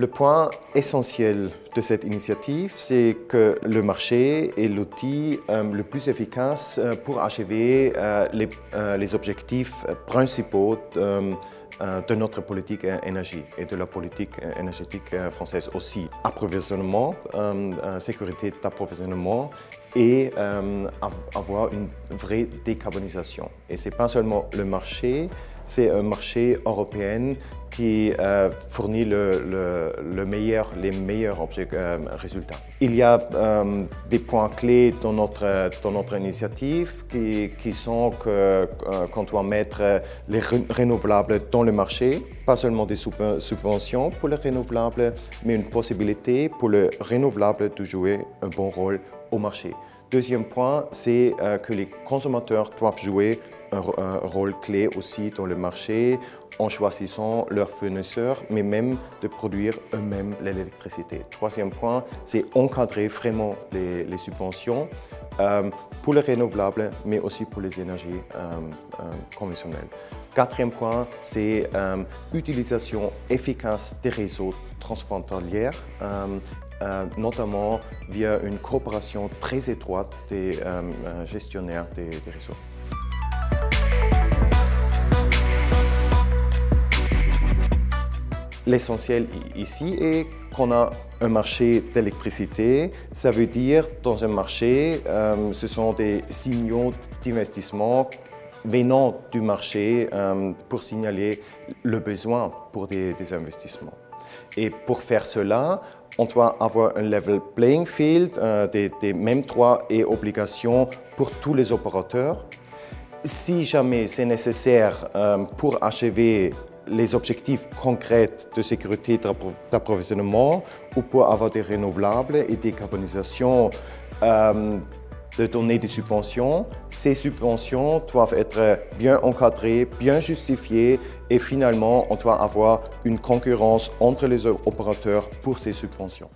Le point essentiel de cette initiative, c'est que le marché est l'outil le plus efficace pour achever les objectifs principaux de notre politique énergie et de la politique énergétique française aussi. Approvisionnement, sécurité d'approvisionnement et avoir une vraie décarbonisation. Et ce n'est pas seulement le marché, c'est un marché européen qui fournit les meilleurs résultats. Il y a des points clés dans notre initiative qui sont qu'on doit mettre les renouvelables dans le marché, pas seulement des subventions pour les renouvelables, mais une possibilité pour les renouvelables de jouer un bon rôle au marché. Deuxième point, c'est que les consommateurs doivent jouer un rôle clé aussi dans le marché en choisissant leurs fournisseurs, mais même de produire eux-mêmes l'électricité. Troisième point, c'est encadrer vraiment les subventions pour les renouvelables, mais aussi pour les énergies conventionnelles. Quatrième point, c'est utilisation efficace des réseaux transfrontaliers, notamment via une coopération très étroite des gestionnaires des réseaux. L'essentiel ici est qu'on a un marché d'électricité. Ça veut dire, dans un marché, ce sont des signaux d'investissement venant du marché pour signaler le besoin pour des investissements. Et pour faire cela, on doit avoir un level playing field, des mêmes droits et obligations pour tous les opérateurs. Si jamais c'est nécessaire pour achever les objectifs concrets de sécurité d'approvisionnement ou pour avoir des renouvelables et des décarbonisation, de donner des subventions. Ces subventions doivent être bien encadrées, bien justifiées et finalement, on doit avoir une concurrence entre les opérateurs pour ces subventions.